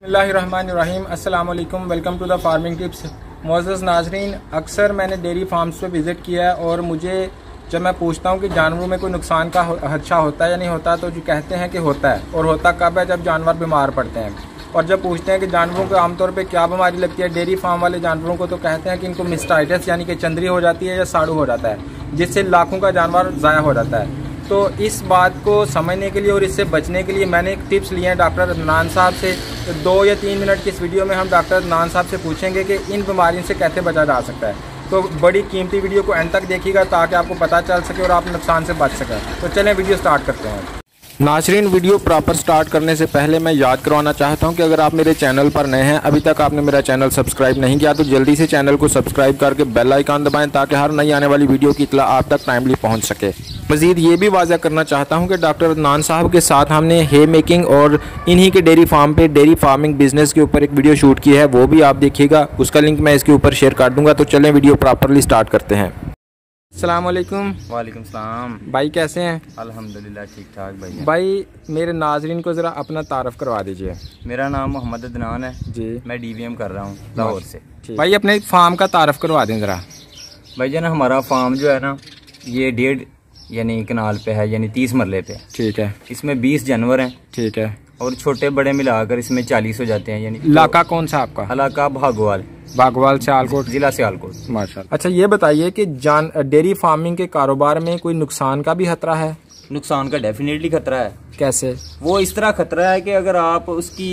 बिस्मिल्लाहिर्रहमानिर्रहीम अस्सलाम वालेकुम। Welcome to the farming tips. मोअज़्ज़ज़ नाज़रीन, अक्सर मैंने डेयरी फार्म्स पे विज़िट किया है और मुझे जब मैं पूछता हूँ कि जानवरों में कोई नुकसान का खदशा होता है या नहीं होता, तो जो कहते हैं कि होता है। और होता कब है? जब जानवर बीमार पड़ते हैं। और जब पूछते हैं कि जानवरों को आमतौर पे क्या बीमारी लगती है डेयरी फार्म वाले जानवरों को, तो कहते हैं कि इनको मिस्टाइटिस यानी कि चंद्री हो जाती है या साड़ू हो जाता है, जिससे लाखों का जानवर ज़ाया हो जाता है। तो इस बात को समझने के लिए और इससे बचने के लिए मैंने एक टिप्स लिए हैं डॉक्टर अदनान साहब से। तो 2 या 3 मिनट की इस वीडियो में हम डॉक्टर अदनान साहब से पूछेंगे कि इन बीमारियों से कैसे बचा जा सकता है। तो बड़ी कीमती वीडियो को एंड तक देखिएगा ताकि आपको पता चल सके और आप नुकसान से बच सकें। तो चलें वीडियो स्टार्ट करते हैं। नाज़रीन, वीडियो प्रॉपर स्टार्ट करने से पहले मैं याद करवाना चाहता हूं कि अगर आप मेरे चैनल पर नए हैं, अभी तक आपने मेरा चैनल सब्सक्राइब नहीं किया, तो जल्दी से चैनल को सब्सक्राइब करके बेल आइकन दबाएं ताकि हर नई आने वाली वीडियो की इत्तला आप तक टाइमली पहुंच सके। मज़ीद ये भी वाज़ा करना चाहता हूं कि डॉक्टर अदनान साहब के साथ हमने हे मेकिंग और इन्हीं के डेयरी फार्म पे डेयरी फार्मिंग बिजनेस के ऊपर एक वीडियो शूट की है, वो भी आप देखिएगा। उसका लिंक मैं इसके ऊपर शेयर कर दूँगा। तो चलें वीडियो प्रॉपरली स्टार्ट करते हैं। अस्सलाम वालेकुम। वालेकुम सलाम। भाई कैसे हैं? अल्हम्दुलिल्लाह ठीक ठाक भाई। भाई मेरे नाजरीन को ज़रा अपना तारफ़ करवा दीजिए। मेरा नाम मोहम्मद अदनान है जी। मैं DVM कर रहा हूँ लाहौर से। भाई अपने फार्म का तारफ़ करवा दें ज़रा। भाई जान, हमारा फार्म जो है ना, ये 1.5 यानी कनाल पे है, यानी 30 मरले पे। ठीक है। इसमें 20 जानवर हैं। ठीक है। और छोटे बड़े मिलाकर इसमें 40 हो जाते हैं। यानी इलाका कौन सा आपका? इलाका भागोवाल, सियालकोट, जिला सियालकोट। माशाल्लाह। अच्छा ये बताइए कि डेयरी फार्मिंग के कारोबार में कोई नुकसान का भी खतरा है? नुकसान का डेफिनेटली खतरा है। कैसे? वो इस तरह खतरा है कि अगर आप उसकी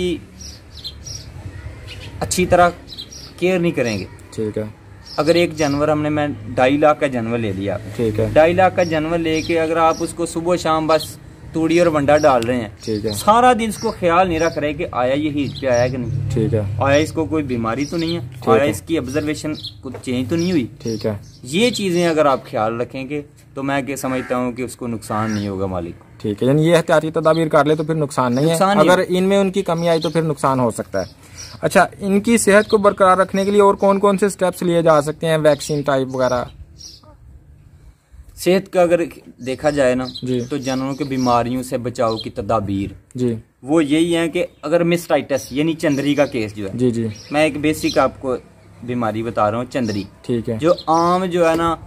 अच्छी तरह केयर नहीं करेंगे। ठीक है। अगर एक जानवर मैं 2.5 लाख का जानवर ले लिया। ठीक है। 2.5 लाख का जानवर लेके अगर आप उसको सुबह शाम बस तूड़ी और वंडा डाल रहे हैं, ठीक है, सारा दिन इसको ख्याल नहीं रख रहे कि आया ये हीट पे आया कि नहीं, ठीक है, आया इसको कोई बीमारी तो नहीं है, आया इसकी ऑब्जर्वेशन कुछ चेंज तो नहीं हुई, ठीक है, ये चीजें अगर आप ख्याल रखेंगे तो मैं समझता हूँ कि उसको नुकसान नहीं होगा मालिक। ठीक है, यानी ये एहतियाती तदाबीर कर ले तो फिर नुकसान नहीं है। अगर इनमें उनकी कमी आई तो फिर नुकसान हो सकता है। अच्छा, इनकी सेहत को बरकरार रखने के लिए और कौन कौन से स्टेप्स लिए जा सकते हैं? वैक्सीन टाइप वगैरह? सेहत का अगर देखा जाए ना तो जानवरों के बीमारियों से बचाव की तदाबीर जी वो यही है कि अगर मिस्टाइटिस यानी चंद्री का केस जो है, जी मैं एक बेसिक आपको बीमारी बता रहा हूँ, चंद्री, ठीक है, जो आम जो है ना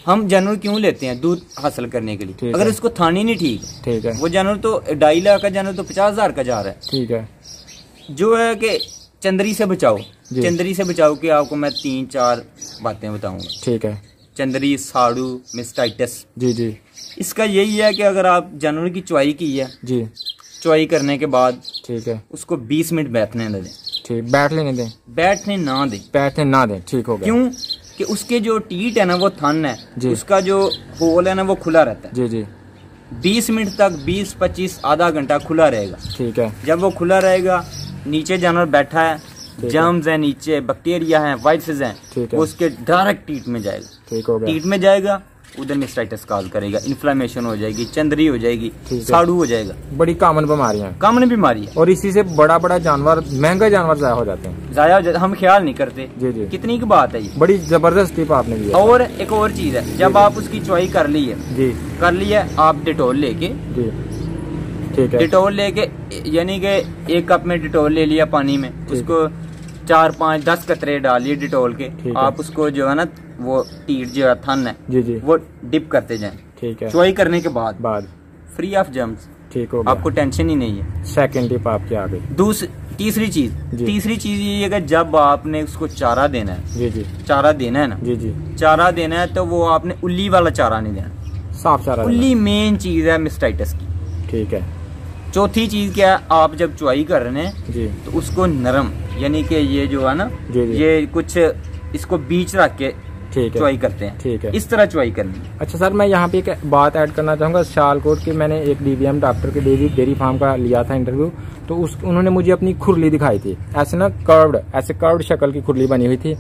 हम जानवर क्यों लेते हैं दूध हासिल करने के लिए, अगर उसको थानी नहीं ठीक है, वो जानवर तो 2.5 लाख का जानवर तो 50,000 का जा रहा है। ठीक है। जो है कि चंद्री से बचाओ, चंद्री से बचाओ के आपको मैं 3-4 बातें बताऊंगा। ठीक है। चंद्री, साड़ू, मिस्टाइटिस, जी इसका यही है कि अगर आप जानवर की चुवाई की है, जी चुवाई करने के बाद, ठीक है, उसको 20 मिनट बैठने दें। ठीक, बैठ लेने दें, बैठने ना दें, ठीक हो गया। क्यों कि उसके जो टीट है ना, वो थन है, उसका जो होल है ना, वो खुला रहता है। जी 20 मिनट तक, 20-25 आधा घंटा खुला रहेगा। ठीक है। जब वो खुला रहेगा, नीचे जानवर बैठा है, जर्म्स है नीचे, बैक्टीरिया है, वायरसेस हैं, वो उसके डायरेक्ट टीट में जाएगा। ठीक हो गया। टीट में जाएगा, उधर मिस्टाइटिस कॉज करेगा, इन्फ्लेमेशन हो जाएगी, चंद्री हो जाएगी, साड़ू हो जाएगा। बड़ी कॉमन बीमारियां, कॉमन बीमारी है। और इसी से बड़ा जानवर, महंगा जानवर ज़ाया हो जाते हैं, हम ख्याल नहीं करते। जी कितनी की बात है ये, बड़ी जबरदस्त टिप आपने दी। और एक और चीज है, जब आप उसकी चुवाई कर ली है, जी कर ली है, आप डिटोल लेके, जी ठीक है, डिटोल लेके यानी कि 1 कप में डिटोल ले लिया पानी में, उसको 4-5-10 कतरे डालिए डिटोल के, आप उसको जो है ना, वो टीट जो है, थन है, जी वो डिप करते जाएं। ठीक है। चुवाई करने के बाद फ्री ऑफ जर्म्स। ठीक हो गया, आपको टेंशन ही नहीं है। सेकंड टिप आपकी आ गई। तीसरी चीज ये है कि जब आपने उसको चारा देना है, जी चारा देना है ना, जी चारा देना है, तो वो आपने उल्ली वाला चारा नहीं देना, साफ चारा। उल्ली मेन चीज है मिस्टाइटिस की। ठीक है। चौथी चीज क्या है, आप जब चुवाई कर रहे हैं जी, तो उसको नरम यानी कि ये जो है ना, ये कुछ इसको बीच रख के चुवाई करते हैं। ठीक है। इस तरह चुवाई करनी है। अच्छा सर, मैं यहाँ पे एक बात ऐड करना चाहूँगा। सियालकोट की मैंने एक DVM डॉक्टर के डेयरी फार्म का लिया था इंटरव्यू, तो उन्होंने मुझे अपनी खुरली दिखाई थी, ऐसे ना कर्व्ड शक्ल की खुरली बनी हुई थी।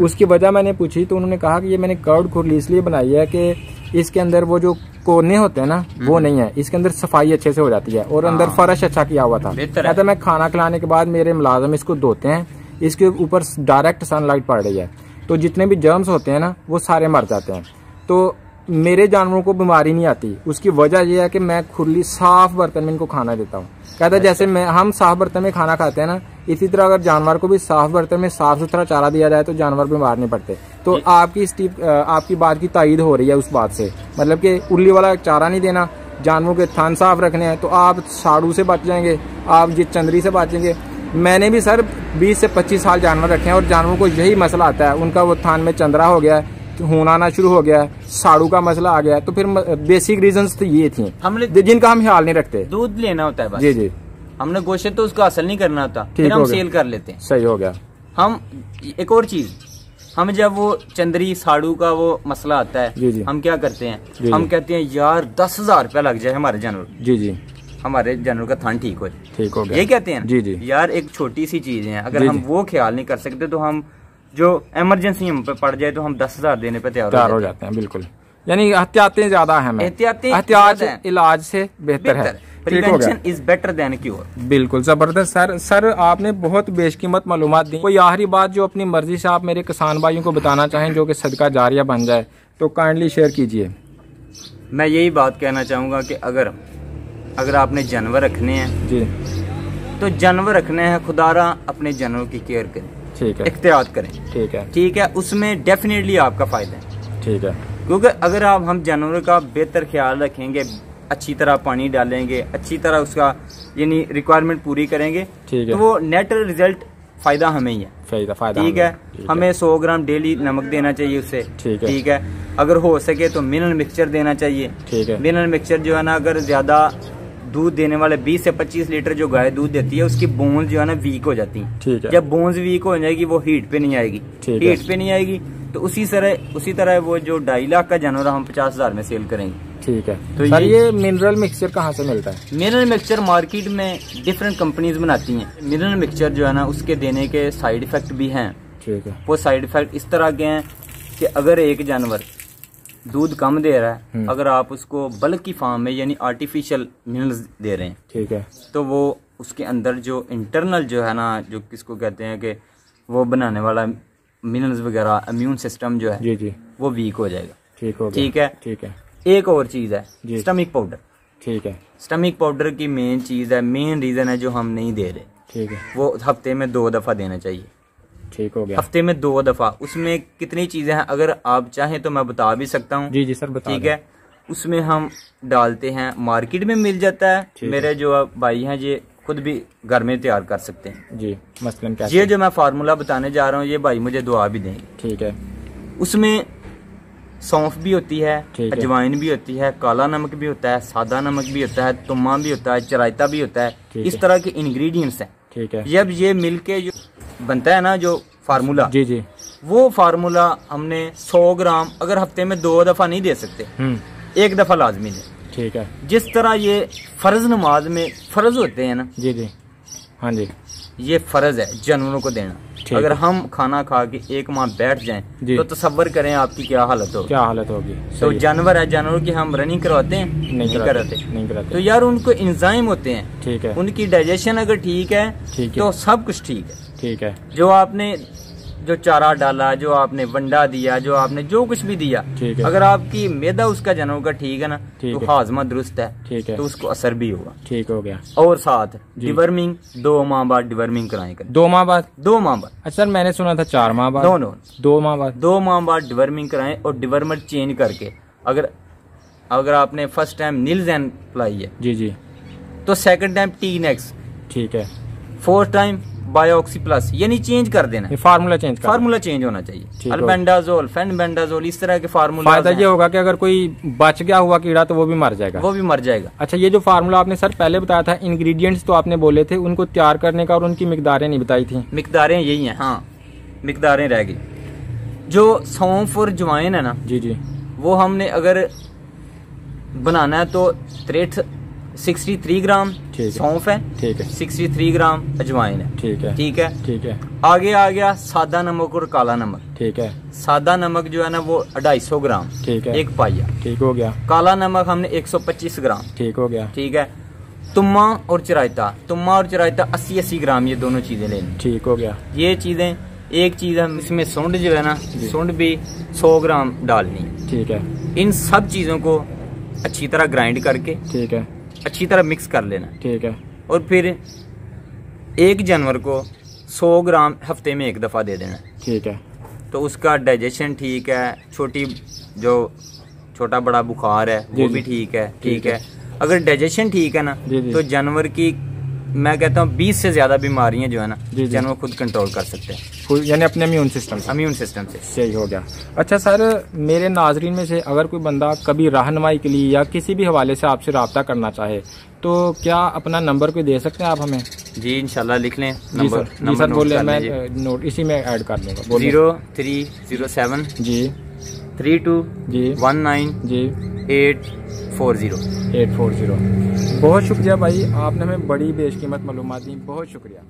उसकी वजह मैंने पूछी तो उन्होंने कहा कि ये मैंने कर्व्ड खुरली इसलिए बनाई है कि इसके अंदर वो जो कोने होते हैं ना, वो नहीं है, इसके अंदर सफाई अच्छे से हो जाती है और अंदर फर्श अच्छा किया हुआ था। कहता मैं खाना खिलाने के बाद मेरे मुलाजिम इसको धोते हैं, इसके ऊपर डायरेक्ट सनलाइट पड़ रही है, तो जितने भी जर्म्स होते हैं ना, वो सारे मर जाते हैं। तो मेरे जानवरों को बीमारी नहीं आती। उसकी वजह यह है कि मैं खुली साफ बर्तन में इनको खाना देता हूँ। कहता है जैसे हम साफ बर्तन में खाना खाते हैं ना, इसी तरह अगर जानवर को भी साफ बर्तन में साफ सुथरा चारा दिया जाए तो जानवर बीमार नहीं पड़ते। तो आपकी बात की तायीद हो रही है उस बात से, मतलब कि उल्ली वाला चारा नहीं देना, जानवरों के थान साफ रखने हैं, तो आप साड़ू से बच जाएंगे, आप ये चंदरी से बचेंगे। मैंने भी सर 20 से 25 साल जानवर रखे हैं और जानवरों को यही मसला आता है, उनका वो थान में चंद्रा हो गया है, खून आना शुरू हो गया है, साड़ू का मसला आ गया है। तो फिर बेसिक रीजंस तो ये थी जिनका हम ख्याल नहीं रखते। दूध लेना होता है बस। जी जी, हमने गोश्त तो उसका असल नहीं करना होता, फिर हम सेल कर लेते हैं। सही हो गया। हम एक और चीज, हम जब वो चंदरी साड़ू का वो मसला आता है, जी जी, हम क्या करते हैं, हम कहते हैं यार 10,000 रुपया लग जाए हमारे जानवर, जी जी, हमारे जानवर का थान ठीक हो जाए, ठीक हो गया, ये कहते हैं जी जी। यार एक छोटी सी चीज है, अगर हम वो ख्याल नहीं कर सकते तो हम जो इमरजेंसी हम पे पड़ जाए तो हम 10,000 देने पे तैयार हो जाते हैं। बिल्कुल, यानी एहतियातें ज्यादा हैं, एहतियात इलाज से बेहतर है। Prevention is better than cure. बिल्कुल जबरदस्त सर आपने बहुत बेशकीमत मालूमात दी। कोई आखिरी बात जो अपनी मर्जी से आप मेरे किसान भाइयों को बताना चाहें जो कि सदका जारिया बन जाए तो काइंडली शेयर कीजिए। मैं यही बात कहना चाहूँगा कि अगर आपने जानवर रखने हैं जी, तो जानवर रखने हैं, खुदारा अपने जानवरों की केयर करें, ठीक है, एहतियात करें, ठीक है, उसमें डेफिनेटली आपका फायदा है, ठीक है, क्योंकि अगर हम जानवरों का बेहतर ख्याल रखेंगे, अच्छी तरह पानी डालेंगे, अच्छी तरह उसका यानी रिक्वायरमेंट पूरी करेंगे, तो वो नेट रिजल्ट फायदा हमें ही है, फायदा ठीक है। हमें 100 ग्राम डेली नमक देना चाहिए उससे, ठीक है, अगर हो सके तो मिनरल मिक्सचर देना चाहिए, ठीक है। मिनरल मिक्सचर जो है ना, अगर ज्यादा दूध देने वाले 20 से 25 लीटर जो गाय दूध देती है उसकी बोन्स जो है ना वीक हो जाती है। जब बोन्स वीक हो जाएगी वो हीट पे नहीं आएगी, हीट पे नहीं आएगी तो उसी तरह वो जो 2.5 लाख का जानवर हम 50,000 में सेल करेंगे, ठीक है। तो सर ये मिनरल मिक्सचर कहाँ से मिलता है? मिनरल मिक्सचर मार्केट में डिफरेंट कंपनीज बनाती हैं। मिनरल मिक्सचर जो है ना उसके देने के साइड इफेक्ट भी हैं, ठीक है। वो साइड इफेक्ट इस तरह के हैं कि अगर एक जानवर दूध कम दे रहा है, अगर आप उसको बल्क की फार्म में यानी आर्टिफिशियल मिनरल्स दे रहे हैं, ठीक है, तो वो उसके अंदर जो इंटरनल जो है ना, जो किसको कहते हैं कि वो बनाने वाला मिनरल्स वगैरह, इम्यून सिस्टम जो है जी जी, वो वीक हो जाएगा, ठीक है, ठीक है। एक और चीज है स्टमिक पाउडर, ठीक है। स्टमिक पाउडर की मेन चीज है, मेन रीजन है जो हम नहीं दे रहे, ठीक है, वो हफ्ते में 2 दफा देना चाहिए, ठीक हो गया, हफ्ते में 2 दफा। उसमें कितनी चीजें हैं अगर आप चाहें तो मैं बता भी सकता हूँ, जी जी सर बता, ठीक है। उसमें हम डालते हैं, मार्केट में मिल जाता है, मेरे जो भाई हैं ये खुद भी घर में तैयार कर सकते हैं जी। मसलन क्या ये जो मैं फार्मूला बताने जा रहा हूँ ये भाई मुझे दुआ भी देंगे, ठीक है। उसमें सौंफ भी होती है, अजवाइन भी होती है, काला नमक भी होता है, सादा नमक भी होता है, तुम्मा भी होता है, चरायता भी होता है, इस तरह के इंग्रेडिएंट्स हैं, ठीक है। जब ये मिलके जो बनता है ना जो फार्मूला, जी जी, वो फार्मूला हमने 100 ग्राम अगर हफ्ते में 2 दफा नहीं दे सकते, 1 दफा लाजमी है, ठीक है। जिस तरह ये फर्ज नमाज में फर्ज होते हैं ना, जी जी, हाँ जी, ये फर्ज है जानवरों को देना। अगर हम खाना खा के 1 माह बैठ जाएं तो तसव्वुर करें आपकी क्या हालत होगी। तो जानवर है, जानवरों की हम रनिंग करवाते हैं, नहीं कराते। तो यार उनको इंजाइम होते हैं, ठीक है, उनकी डाइजेशन अगर ठीक है तो सब कुछ ठीक है, ठीक है। जो आपने जो चारा डाला, जो आपने वंडा दिया, जो आपने जो कुछ भी दिया, अगर आपकी मैदा उसका जानवर का ठीक है ना, तो हाजमा दुरुस्त है, ठीक है, तो उसको असर भी होगा, ठीक हो गया। और साथ डिवर्मिंग 2 माह बाद डिवर्मिंग कराएं, 2 माह बाद, 2 माह बाद। अच्छा मैंने सुना था 4 माह बाद, 2 माह बाद, 2 माह बाद डिवर्मिंग कराएं। और डिवर्मर चेंज करके अगर आपने फर्स्ट टाइम नीलजैन पिलाई है, जी जी, तो सेकंड टाइम टीनेक्स, ठीक है, 4th टाइम बायोक्सी प्लस, यानी चेंज कर देना, फार्मूला चेंज होना चाहिए। अल्बेंडाजोल, फेनबेंडाजोल, इस तरह के फार्मूला। फायदा ये होगा कि अगर कोई बच गया हुआ कीड़ा तो वो भी मर जाएगा, अच्छा ये जो फार्मूला आपने सर पहले बताया था, इंग्रेडिएंट्स तो आपने बोले थे, उनको तैयार करने का और उनकी मिकदारें नहीं बताई थी। मिकदारें यही हैं, हाँ मिकदारें रह गई। जो सौंफ और जवाइन है ना, जी जी, वो हमने अगर बनाना है तो 63 ग्राम सौंफ है, ठीक है, 63 ग्राम अजवाइन है, ठीक है, ठीक है, ठीक है। आगे आ गया सादा नमक और काला नमक, ठीक है। सादा नमक जो है ना वो 250 ग्राम, ठीक है, 1 पाइया, ठीक हो गया। काला नमक हमने 125 ग्राम, ठीक हो गया, ठीक है। तुम्मा और चरायता 80 ग्राम, ये दोनों चीजें लेनी, ठीक हो गया। ये चीजें, एक चीज हम इसमें सूंड जो है ना, सूंड भी 100 ग्राम डालनी, ठीक है। इन सब चीजों को अच्छी तरह ग्राइंड करके, ठीक है, अच्छी तरह मिक्स कर लेना, ठीक है। और फिर एक जानवर को 100 ग्राम हफ्ते में एक दफ़ा दे देना। ठीक है। तो उसका डाइजेशन ठीक है, छोटा बड़ा बुखार है वो भी ठीक है। ठीक है, अगर डाइजेशन ठीक है ना तो जानवर की मैं कहता हूँ 20 से ज्यादा बीमारियां जो है ना जानवर खुद कंट्रोल कर सकते हैं, यानी अपने इम्यून सिस्टम से। सही हो गया। अच्छा सर, मेरे नाजरीन में से अगर कोई बंदा कभी रहनुमाई के लिए या किसी भी हवाले से आपसे रब्ता करना चाहे तो क्या अपना नंबर कोई दे सकते हैं आप हमें? जी इंशाल्लाह लिख लें। जी सर बोले, मैं नोट इसी में ऐड कर दूंगा। 0307 जी 32 जी 19 जी 840। बहुत शुक्रिया भाई, आपने हमें बड़ी बेशकीमत मालूमात दी, बहुत शुक्रिया।